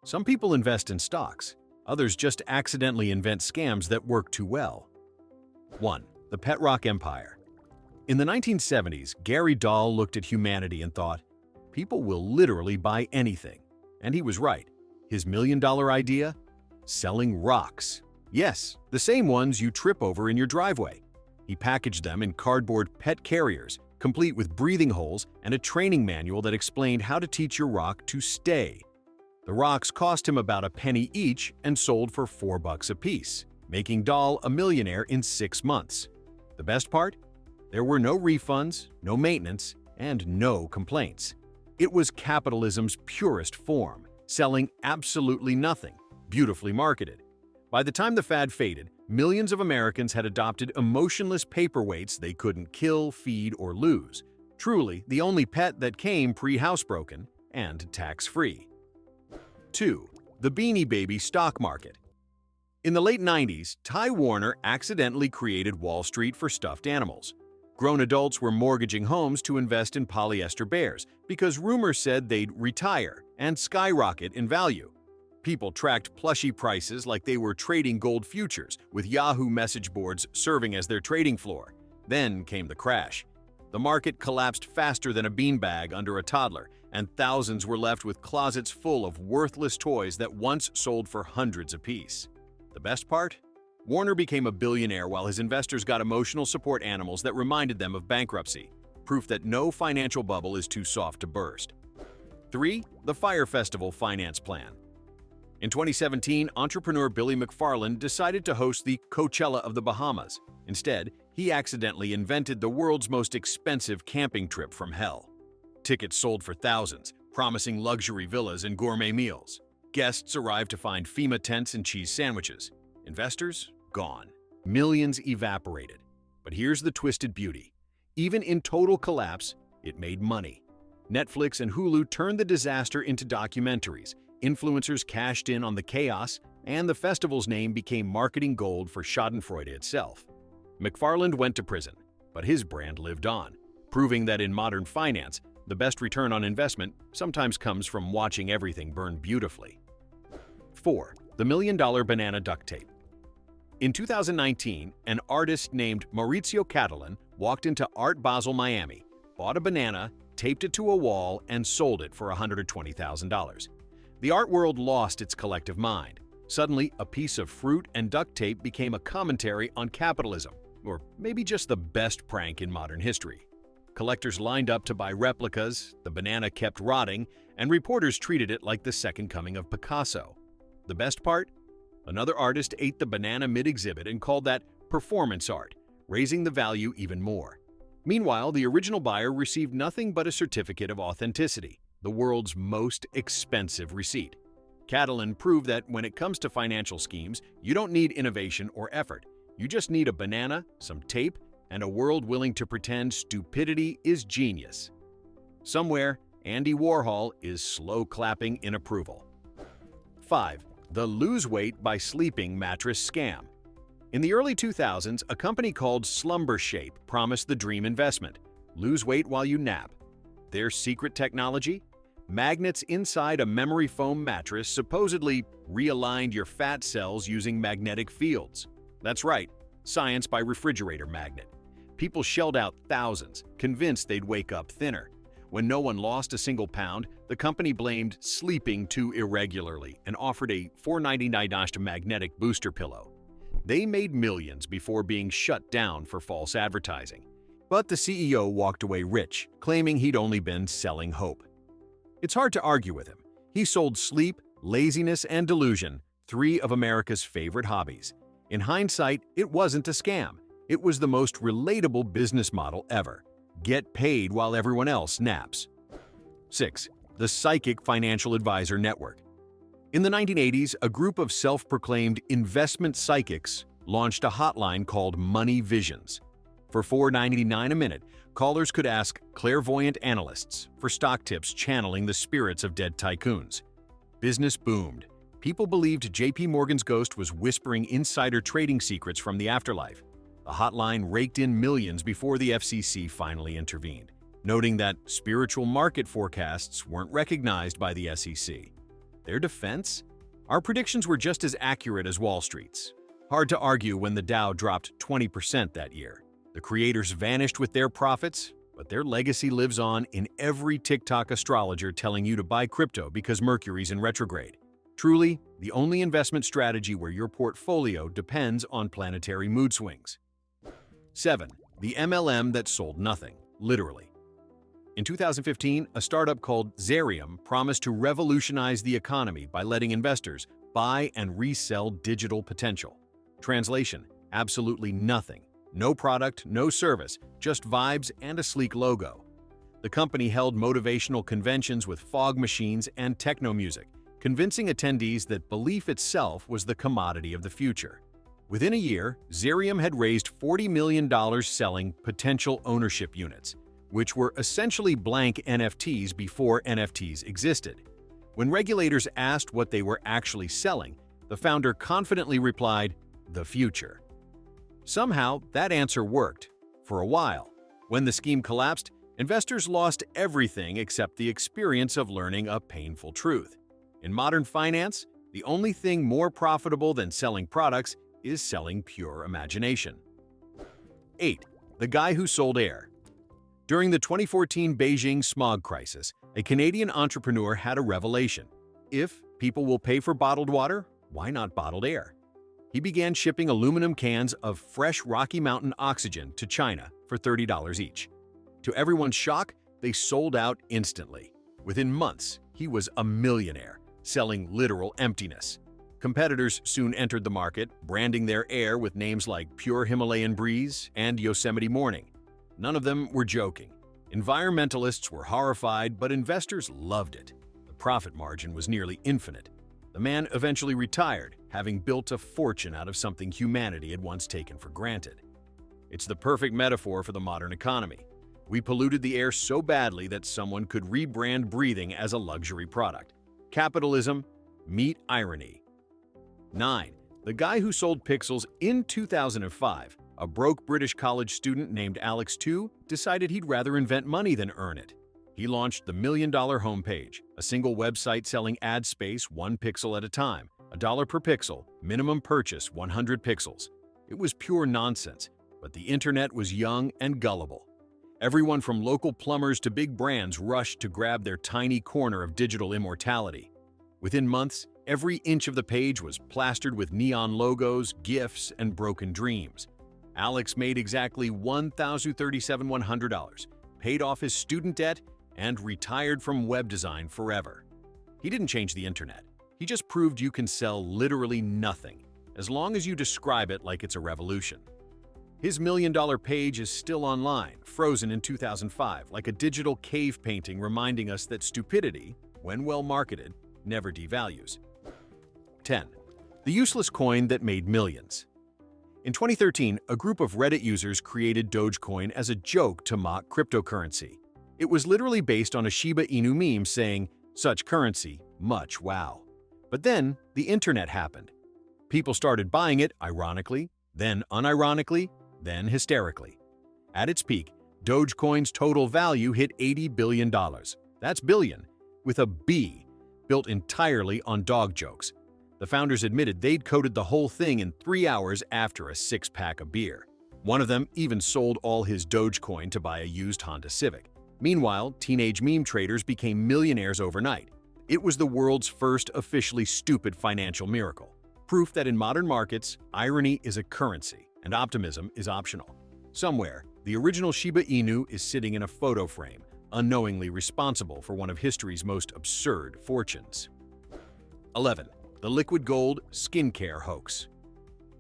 Some people invest in stocks. Others just accidentally invent scams that work too well. 1. The Pet Rock Empire. In the 1970s, Gary Dahl looked at humanity and thought, people will literally buy anything. And he was right. His million-dollar idea? Selling rocks. Yes, the same ones you trip over in your driveway. He packaged them in cardboard pet carriers, complete with breathing holes and a training manual that explained how to teach your rock to stay. The rocks cost him about a penny each and sold for $4 a piece, making Dahl a millionaire in 6 months. The best part? There were no refunds, no maintenance, and no complaints. It was capitalism's purest form, selling absolutely nothing, beautifully marketed. By the time the fad faded, millions of Americans had adopted emotionless paperweights they couldn't kill, feed, or lose. Truly, the only pet that came pre-housebroken and tax-free. 2. The Beanie Baby stock market. In the late 90s, Ty Warner accidentally created Wall Street for stuffed animals. Grown adults were mortgaging homes to invest in polyester bears because rumors said they'd retire and skyrocket in value. People tracked plushy prices like they were trading gold futures, with Yahoo message boards serving as their trading floor. Then came the crash. The market collapsed faster than a beanbag under a toddler, and thousands were left with closets full of worthless toys that once sold for hundreds apiece. The best part? Warner became a billionaire while his investors got emotional support animals that reminded them of bankruptcy, proof that no financial bubble is too soft to burst. 3. The Fire Festival finance plan. In 2017, entrepreneur Billy McFarland decided to host the Coachella of the Bahamas. Instead, he accidentally invented the world's most expensive camping trip from hell. Tickets sold for thousands, promising luxury villas and gourmet meals. Guests arrived to find FEMA tents and cheese sandwiches. Investors? Gone. Millions evaporated. But here's the twisted beauty. Even in total collapse, it made money. Netflix and Hulu turned the disaster into documentaries. Influencers cashed in on the chaos, and the festival's name became marketing gold for Schadenfreude itself. McFarland went to prison, but his brand lived on, proving that in modern finance, the best return on investment sometimes comes from watching everything burn beautifully. 4. The $1 Million Banana Duct Tape. In 2019, an artist named Maurizio Catalan walked into Art Basel, Miami, bought a banana, taped it to a wall, and sold it for $120,000. The art world lost its collective mind. Suddenly, a piece of fruit and duct tape became a commentary on capitalism, or maybe just the best prank in modern history. Collectors lined up to buy replicas, the banana kept rotting, and reporters treated it like the second coming of Picasso. The best part? Another artist ate the banana mid-exhibit and called that performance art, raising the value even more. Meanwhile, the original buyer received nothing but a certificate of authenticity, the world's most expensive receipt. Catalan proved that when it comes to financial schemes, you don't need innovation or effort. You just need a banana, some tape, and a world willing to pretend stupidity is genius. Somewhere, Andy Warhol is slow clapping in approval. 5. The lose weight by sleeping mattress scam. In the early 2000s, a company called Slumber Shape promised the dream investment: lose weight while you nap. Their secret technology? Magnets inside a memory foam mattress supposedly realigned your fat cells using magnetic fields. That's right, science by refrigerator magnet. People shelled out thousands, convinced they'd wake up thinner. When no one lost a single pound, the company blamed sleeping too irregularly and offered a $4.99 magnetic booster pillow. They made millions before being shut down for false advertising. But the CEO walked away rich, claiming he'd only been selling hope. It's hard to argue with him. He sold sleep, laziness, and delusion, 3 of America's favorite hobbies. In hindsight, it wasn't a scam. It was the most relatable business model ever. Get paid while everyone else naps. 6. The Psychic Financial Advisor Network. In the 1980s, a group of self-proclaimed investment psychics launched a hotline called Money Visions. For $4.99 a minute, callers could ask clairvoyant analysts for stock tips channeling the spirits of dead tycoons. Business boomed. People believed J.P. Morgan's ghost was whispering insider trading secrets from the afterlife. The hotline raked in millions before the FCC finally intervened, noting that spiritual market forecasts weren't recognized by the SEC. Their defense? Our predictions were just as accurate as Wall Street's. Hard to argue when the Dow dropped 20% that year. The creators vanished with their profits, but their legacy lives on in every TikTok astrologer telling you to buy crypto because Mercury's in retrograde. Truly, the only investment strategy where your portfolio depends on planetary mood swings. 7. The MLM that sold nothing, literally. In 2015, a startup called Zerium promised to revolutionize the economy by letting investors buy and resell digital potential. Translation: absolutely nothing. No product, no service, just vibes and a sleek logo. The company held motivational conventions with fog machines and techno music, convincing attendees that belief itself was the commodity of the future. Within a year, Zerium had raised $40 million selling potential ownership units, which were essentially blank NFTs before NFTs existed. When regulators asked what they were actually selling, the founder confidently replied, "The future." Somehow, that answer worked. For a while. When the scheme collapsed, investors lost everything except the experience of learning a painful truth. In modern finance, the only thing more profitable than selling products is selling pure imagination. 8. The guy who sold air. During the 2014 Beijing smog crisis, a Canadian entrepreneur had a revelation. If people will pay for bottled water, why not bottled air? He began shipping aluminum cans of fresh Rocky Mountain oxygen to China for $30 each. To everyone's shock, they sold out instantly. Within months, he was a millionaire, selling literal emptiness. Competitors soon entered the market, branding their air with names like Pure Himalayan Breeze and Yosemite Morning. None of them were joking. Environmentalists were horrified, but investors loved it. The profit margin was nearly infinite. The man eventually retired, having built a fortune out of something humanity had once taken for granted. It's the perfect metaphor for the modern economy. We polluted the air so badly that someone could rebrand breathing as a luxury product. Capitalism, meet irony. 9. The guy who sold pixels. In 2005, a broke British college student named Alex II decided he'd rather invent money than earn it. He launched the $1 Million Homepage, a single website selling ad space 1 pixel at a time, $1 per pixel, minimum purchase 100 pixels. It was pure nonsense, but the internet was young and gullible. Everyone from local plumbers to big brands rushed to grab their tiny corner of digital immortality. Within months, every inch of the page was plastered with neon logos, GIFs, and broken dreams. Alex made exactly $1,037,100, paid off his student debt, and retired from web design forever. He didn't change the internet. He just proved you can sell literally nothing, as long as you describe it like it's a revolution. His $1 Million page is still online, frozen in 2005, like a digital cave painting reminding us that stupidity, when well marketed, never devalues. 10. The useless coin that made millions. In 2013, a group of Reddit users created Dogecoin as a joke to mock cryptocurrency. It was literally based on a Shiba Inu meme saying, "Such currency, much wow." But then, the internet happened. People started buying it ironically, then unironically, then hysterically. At its peak, Dogecoin's total value hit $80 billion. That's billion, with a B, built entirely on dog jokes. The founders admitted they'd coded the whole thing in 3 hours after a 6-pack of beer. One of them even sold all his Dogecoin to buy a used Honda Civic. Meanwhile, teenage meme traders became millionaires overnight. It was the world's first officially stupid financial miracle. Proof that in modern markets, irony is a currency and optimism is optional. Somewhere, the original Shiba Inu is sitting in a photo frame, unknowingly responsible for one of history's most absurd fortunes. 11. The liquid gold skincare hoax.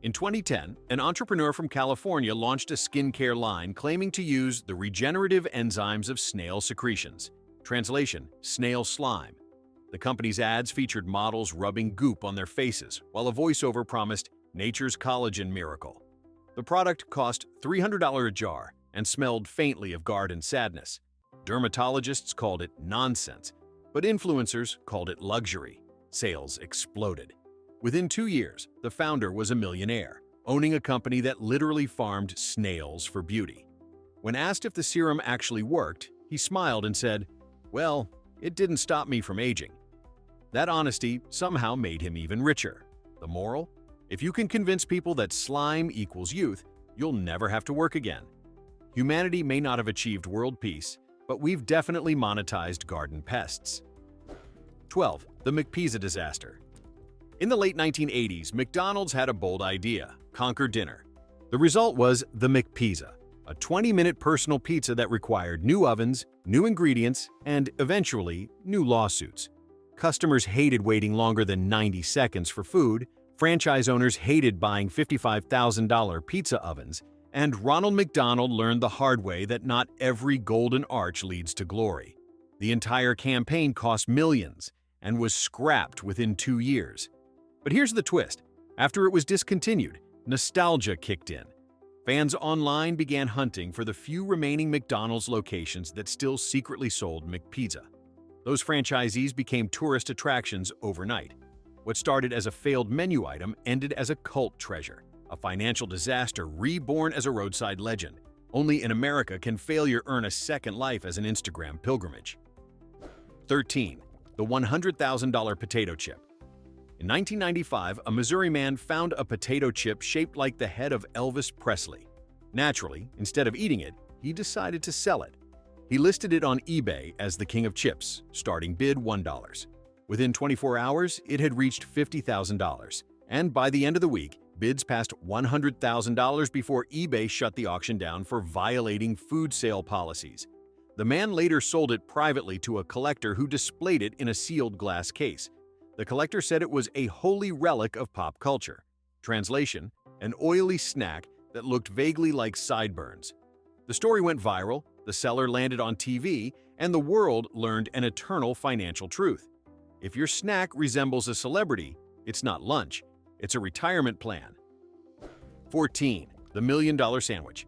In 2010, an entrepreneur from California launched a skincare line claiming to use the regenerative enzymes of snail secretions. Translation: snail slime. The company's ads featured models rubbing goop on their faces, while a voiceover promised nature's collagen miracle. The product cost $300 a jar and smelled faintly of garden sadness. Dermatologists called it nonsense, but influencers called it luxury. Sales exploded. Within 2 years, the founder was a millionaire, owning a company that literally farmed snails for beauty. When asked if the serum actually worked, he smiled and said, "Well, it didn't stop me from aging." That honesty somehow made him even richer. The moral? If you can convince people that slime equals youth, you'll never have to work again. Humanity may not have achieved world peace, but we've definitely monetized garden pests. 12. The McPizza disaster. In the late 1980s, McDonald's had a bold idea: conquer dinner. The result was the McPizza, a 20-minute personal pizza that required new ovens, new ingredients, and eventually, new lawsuits. Customers hated waiting longer than 90 seconds for food, franchise owners hated buying $55,000 pizza ovens, and Ronald McDonald learned the hard way that not every golden arch leads to glory. The entire campaign cost millions and was scrapped within 2 years. But here's the twist. After it was discontinued, nostalgia kicked in. Fans online began hunting for the few remaining McDonald's locations that still secretly sold McPizza. Those franchisees became tourist attractions overnight. What started as a failed menu item ended as a cult treasure, a financial disaster reborn as a roadside legend. Only in America can failure earn a second life as an Instagram pilgrimage. 13. The $100,000 potato chip. In 1995, a Missouri man found a potato chip shaped like the head of Elvis Presley. Naturally, instead of eating it, he decided to sell it. He listed it on eBay as the king of chips, starting bid $1. Within 24 hours, it had reached $50,000, and by the end of the week, bids passed $100,000 before eBay shut the auction down for violating food sale policies. The man later sold it privately to a collector who displayed it in a sealed glass case. The collector said it was a holy relic of pop culture. Translation: an oily snack that looked vaguely like sideburns. The story went viral, the seller landed on TV, and the world learned an eternal financial truth. If your snack resembles a celebrity, it's not lunch, it's a retirement plan. 14. The $1 million sandwich.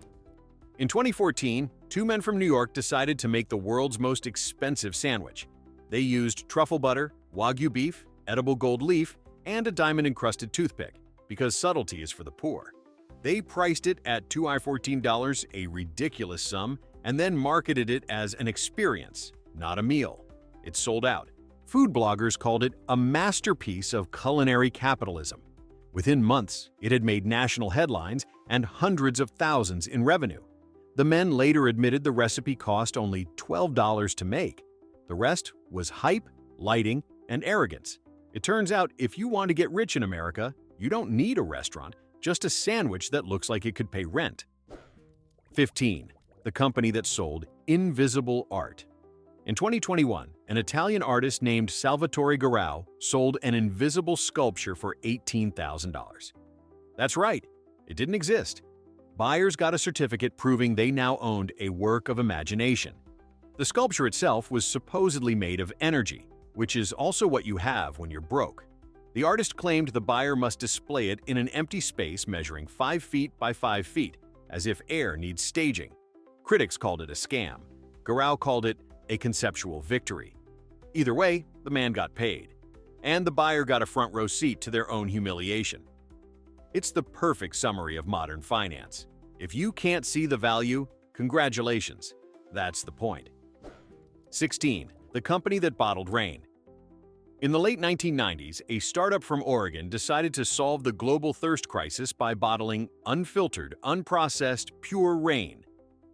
In 2014, 2 men from New York decided to make the world's most expensive sandwich. They used truffle butter, Wagyu beef, edible gold leaf, and a diamond-encrusted toothpick, because subtlety is for the poor. They priced it at $214, a ridiculous sum, and then marketed it as an experience, not a meal. It sold out. Food bloggers called it a masterpiece of culinary capitalism. Within months, it had made national headlines and hundreds of thousands in revenue. The men later admitted the recipe cost only $12 to make. The rest was hype, lighting, and arrogance. It turns out if you want to get rich in America, you don't need a restaurant, just a sandwich that looks like it could pay rent. 15. The company that sold invisible art. In 2021, an Italian artist named Salvatore Garau sold an invisible sculpture for $18,000. That's right, it didn't exist. Buyers got a certificate proving they now owned a work of imagination. The sculpture itself was supposedly made of energy, which is also what you have when you're broke. The artist claimed the buyer must display it in an empty space measuring 5 feet by 5 feet, as if air needs staging. Critics called it a scam. Garau called it a conceptual victory. Either way, the man got paid, and the buyer got a front row seat to their own humiliation. It's the perfect summary of modern finance. If you can't see the value, congratulations. That's the point. 16. The company that bottled rain. In the late 1990s, a startup from Oregon decided to solve the global thirst crisis by bottling unfiltered, unprocessed, pure rain.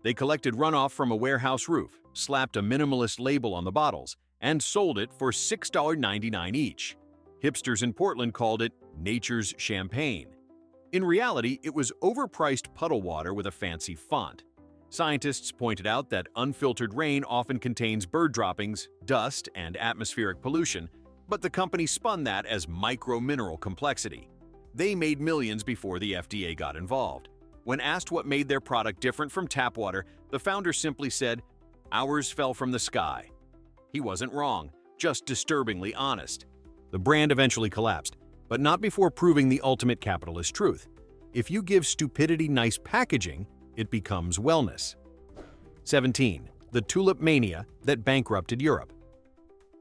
They collected runoff from a warehouse roof, slapped a minimalist label on the bottles, and sold it for $6.99 each. Hipsters in Portland called it nature's champagne. In reality, it was overpriced puddle water with a fancy font. Scientists pointed out that unfiltered rain often contains bird droppings, dust, and atmospheric pollution, but the company spun that as micro-mineral complexity. They made millions before the FDA got involved. When asked what made their product different from tap water, the founder simply said, "Ours fell from the sky." He wasn't wrong, just disturbingly honest. The brand eventually collapsed, but not before proving the ultimate capitalist truth. If you give stupidity nice packaging, it becomes wellness. 17. The tulip mania that bankrupted Europe.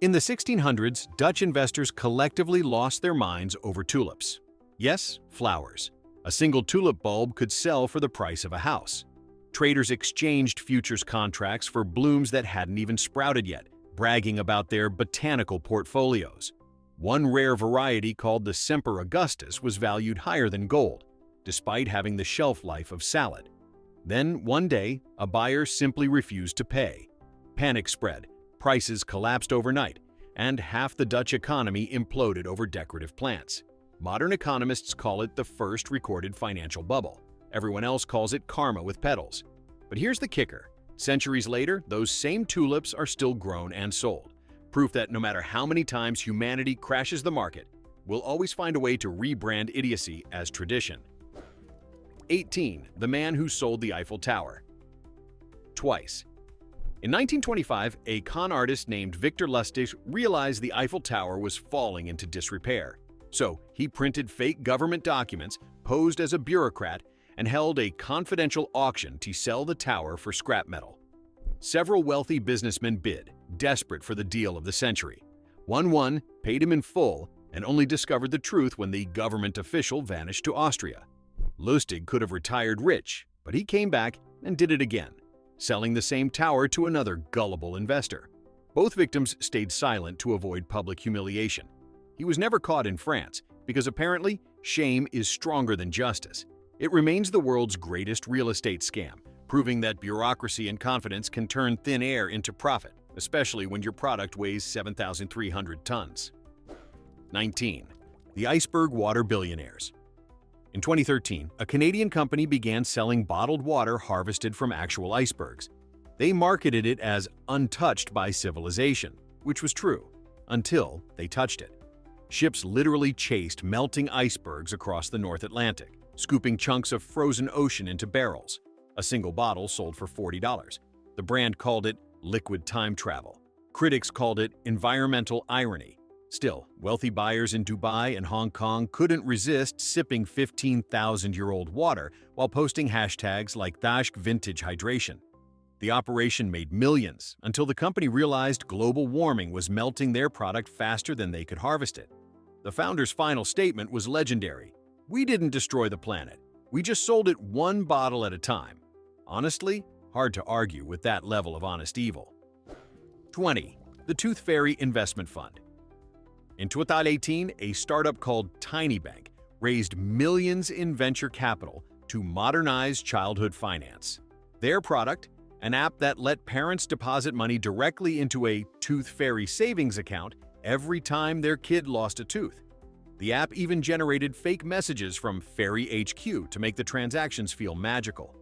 In the 1600s, Dutch investors collectively lost their minds over tulips. Yes, flowers. A single tulip bulb could sell for the price of a house. Traders exchanged futures contracts for blooms that hadn't even sprouted yet, bragging about their botanical portfolios. One rare variety called the Semper Augustus was valued higher than gold, despite having the shelf life of salad. Then, one day, a buyer simply refused to pay. Panic spread, prices collapsed overnight, and half the Dutch economy imploded over decorative plants. Modern economists call it the first recorded financial bubble. Everyone else calls it karma with petals. But here's the kicker. Centuries later, those same tulips are still grown and sold. Proof that no matter how many times humanity crashes the market, we'll always find a way to rebrand idiocy as tradition. 18. The man who sold the Eiffel Tower. Twice. In 1925, a con artist named Victor Lustig realized the Eiffel Tower was falling into disrepair. So he printed fake government documents, posed as a bureaucrat, and held a confidential auction to sell the tower for scrap metal. Several wealthy businessmen bid, desperate for the deal of the century. One won, paid him in full, and only discovered the truth when the government official vanished to Austria. Lustig could have retired rich, but he came back and did it again, selling the same tower to another gullible investor. Both victims stayed silent to avoid public humiliation. He was never caught in France because apparently shame is stronger than justice. It remains the world's greatest real estate scam, proving that bureaucracy and confidence can turn thin air into profit, especially when your product weighs 7,300 tons. 19. The iceberg water billionaires. In 2013, a Canadian company began selling bottled water harvested from actual icebergs. They marketed it as untouched by civilization, which was true, until they touched it. Ships literally chased melting icebergs across the North Atlantic, scooping chunks of frozen ocean into barrels. A single bottle sold for $40. The brand called it liquid time travel. Critics called it environmental irony. Still, wealthy buyers in Dubai and Hong Kong couldn't resist sipping 15,000-year-old water while posting hashtags like #Dashk Vintage Hydration. The operation made millions until the company realized global warming was melting their product faster than they could harvest it. The founder's final statement was legendary. "We didn't destroy the planet. We just sold it one bottle at a time." Honestly, hard to argue with that level of honest evil. 20. The Tooth Fairy Investment Fund. In 2018, a startup called Tiny Bank raised millions in venture capital to modernize childhood finance. Their product, an app that let parents deposit money directly into a Tooth Fairy savings account every time their kid lost a tooth. The app even generated fake messages from Fairy HQ to make the transactions feel magical.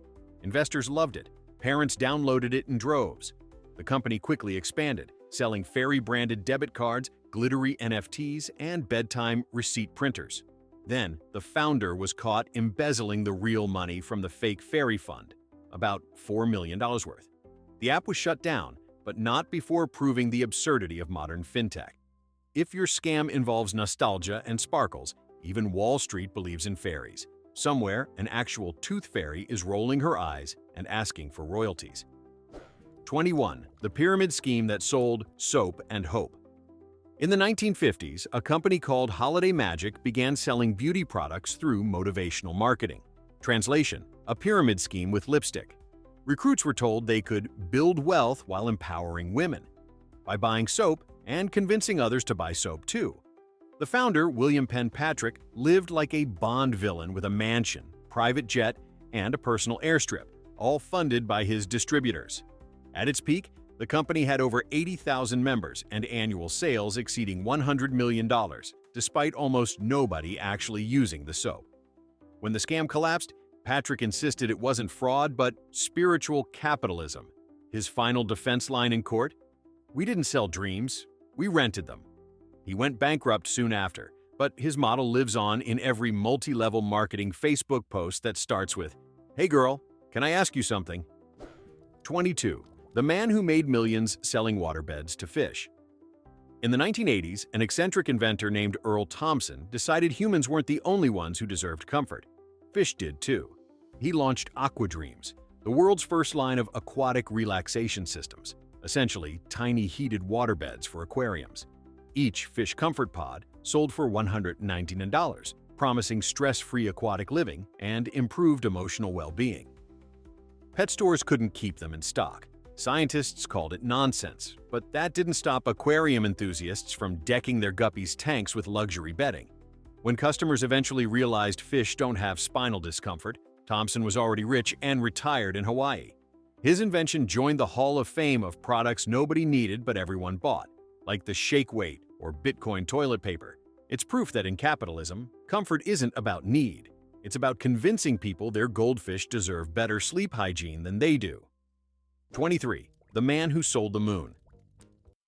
Investors loved it. Parents downloaded it in droves. The company quickly expanded, selling Fairy-branded debit cards, glittery NFTs, and bedtime receipt printers. Then, the founder was caught embezzling the real money from the fake Fairy fund, about $4 million worth. The app was shut down, but not before proving the absurdity of modern fintech. If your scam involves nostalgia and sparkles, even Wall Street believes in fairies. Somewhere, an actual tooth fairy is rolling her eyes and asking for royalties. 21. The pyramid scheme that sold soap and hope. In the 1950s, a company called Holiday Magic began selling beauty products through motivational marketing. Translation: a pyramid scheme with lipstick. Recruits were told they could build wealth while empowering women by buying soap and convincing others to buy soap too. The founder, William Penn Patrick, lived like a Bond villain with a mansion, private jet, and a personal airstrip, all funded by his distributors. At its peak, the company had over 80,000 members and annual sales exceeding $100 million, despite almost nobody actually using the soap. When the scam collapsed, Patrick insisted it wasn't fraud but spiritual capitalism. His final defense line in court: "We didn't sell dreams, we rented them." He went bankrupt soon after, but his model lives on in every multi-level marketing Facebook post that starts with, "Hey girl, can I ask you something?" 22. The man who made millions selling waterbeds to fish. In the 1980s, an eccentric inventor named Earl Thompson decided humans weren't the only ones who deserved comfort. Fish did too. He launched Aquadreams, the world's first line of aquatic relaxation systems, essentially tiny heated waterbeds for aquariums. Each fish comfort pod sold for $199, promising stress-free aquatic living and improved emotional well-being. Pet stores couldn't keep them in stock, Scientists called it nonsense, but that didn't stop aquarium enthusiasts from decking their guppies' tanks with luxury bedding. When customers eventually realized fish don't have spinal discomfort, Thomson was already rich and retired in Hawaii. His invention joined the Hall of Fame of products nobody needed but everyone bought, like the shake weight or Bitcoin toilet paper. It's proof that in capitalism, comfort isn't about need. It's about convincing people their goldfish deserve better sleep hygiene than they do. 23. The man who sold the moon.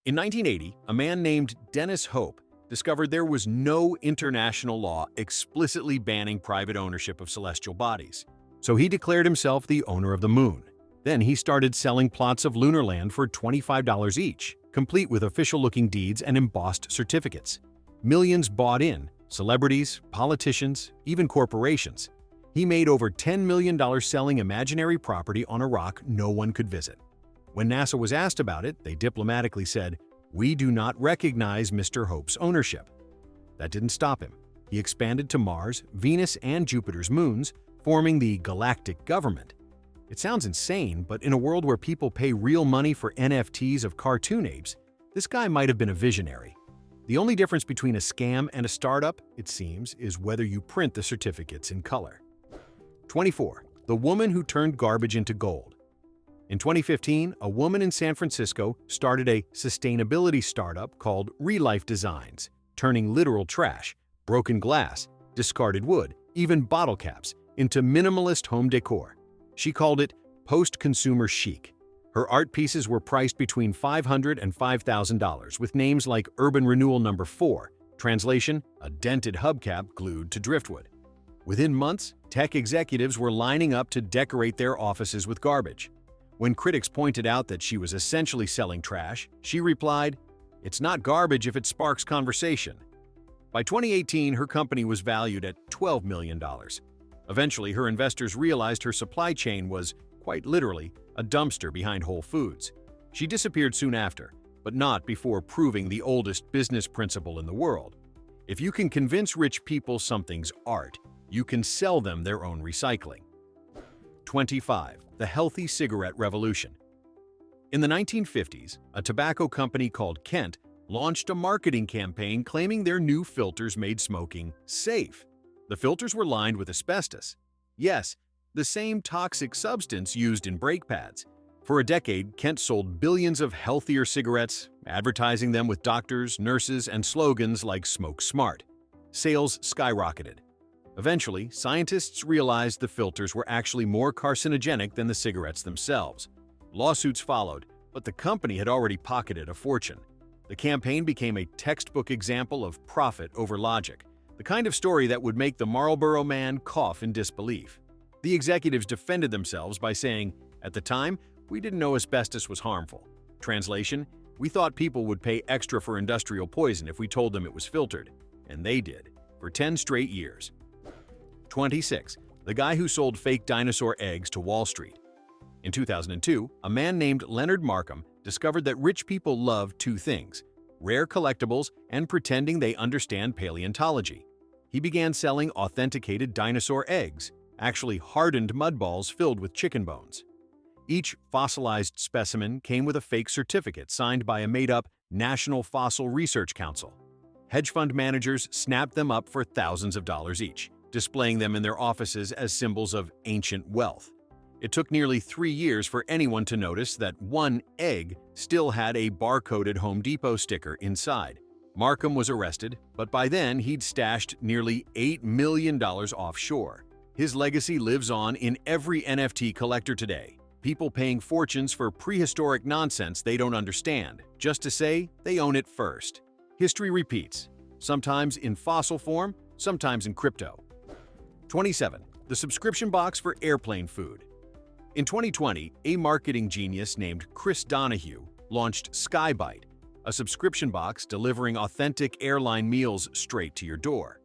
In 1980, a man named Dennis Hope discovered there was no international law explicitly banning private ownership of celestial bodies. So he declared himself the owner of the moon. Then he started selling plots of lunar land for $25 each, complete with official-looking deeds and embossed certificates. Millions bought in, celebrities, politicians, even corporations. He made over $10 million selling imaginary property on a rock no one could visit. When NASA was asked about it, they diplomatically said, "We do not recognize Mr. Hope's ownership." That didn't stop him. He expanded to Mars, Venus, and Jupiter's moons, forming the galactic government. It sounds insane, but in a world where people pay real money for NFTs of cartoon apes, this guy might have been a visionary. The only difference between a scam and a startup, it seems, is whether you print the certificates in color. 24. The woman who turned garbage into gold. In 2015, a woman in San Francisco started a sustainability startup called Relife Designs, turning literal trash, broken glass, discarded wood, even bottle caps, into minimalist home decor. She called it post-consumer chic. Her art pieces were priced between $500 and $5,000 with names like Urban Renewal No. 4, translation, a dented hubcap glued to driftwood. Within months, tech executives were lining up to decorate their offices with garbage. When critics pointed out that she was essentially selling trash, she replied, "It's not garbage if it sparks conversation." By 2018, her company was valued at $12 million. Eventually, her investors realized her supply chain was, quite literally, a dumpster behind Whole Foods. She disappeared soon after, but not before proving the oldest business principle in the world. If you can convince rich people something's art, you can sell them their own recycling. 25. The healthy cigarette revolution. In the 1950s, a tobacco company called Kent launched a marketing campaign claiming their new filters made smoking safe. The filters were lined with asbestos. Yes, the same toxic substance used in brake pads. For a decade, Kent sold billions of healthier cigarettes, advertising them with doctors, nurses, and slogans like "Smoke Smart." Sales skyrocketed. Eventually, scientists realized the filters were actually more carcinogenic than the cigarettes themselves. Lawsuits followed, but the company had already pocketed a fortune. The campaign became a textbook example of profit over logic, the kind of story that would make the Marlboro Man cough in disbelief. The executives defended themselves by saying, "At the time, we didn't know asbestos was harmful." Translation, "We thought people would pay extra for industrial poison if we told them it was filtered." And they did, for 10 straight years. 26. The guy who sold fake dinosaur eggs to Wall Street. In 2002, a man named Leonard Markham discovered that rich people love two things: rare collectibles and pretending they understand paleontology. He began selling authenticated dinosaur eggs, actually hardened mud balls filled with chicken bones. Each fossilized specimen came with a fake certificate signed by a made-up National Fossil Research Council. Hedge fund managers snapped them up for thousands of dollars each, displaying them in their offices as symbols of ancient wealth. It took nearly 3 years for anyone to notice that one egg still had a barcoded Home Depot sticker inside. Markham was arrested, but by then he'd stashed nearly $8 million offshore. His legacy lives on in every NFT collector today, people paying fortunes for prehistoric nonsense they don't understand, just to say they own it first. History repeats, sometimes in fossil form, sometimes in crypto. 27. The subscription box for airplane food. In 2020, a marketing genius named Chris Donahue launched Skybite, a subscription box delivering authentic airline meals straight to your door.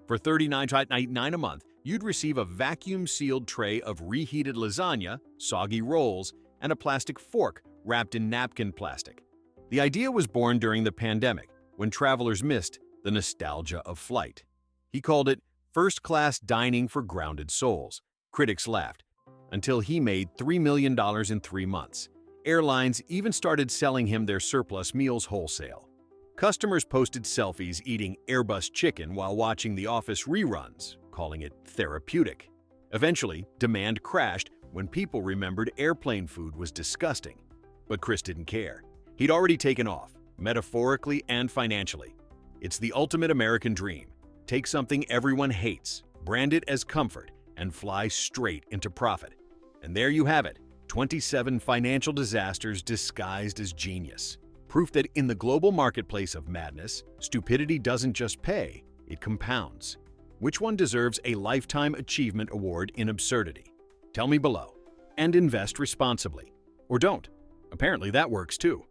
For $39.99 a month, you'd receive a vacuum-sealed tray of reheated lasagna, soggy rolls, and a plastic fork wrapped in napkin plastic. The idea was born during the pandemic, when travelers missed the nostalgia of flight. He called it first-class dining for grounded souls. Critics laughed, until he made $3 million in 3 months. Airlines even started selling him their surplus meals wholesale. Customers posted selfies eating Airbus chicken while watching The Office reruns, calling it therapeutic. Eventually, demand crashed when people remembered airplane food was disgusting. But Chris didn't care. He'd already taken off, metaphorically and financially. It's the ultimate American dream. Take something everyone hates, brand it as comfort, and fly straight into profit. And there you have it, 27 financial disasters disguised as genius. Proof that in the global marketplace of madness, stupidity doesn't just pay, it compounds. Which one deserves a Lifetime Achievement Award in absurdity? Tell me below. And invest responsibly. Or don't. Apparently that works too.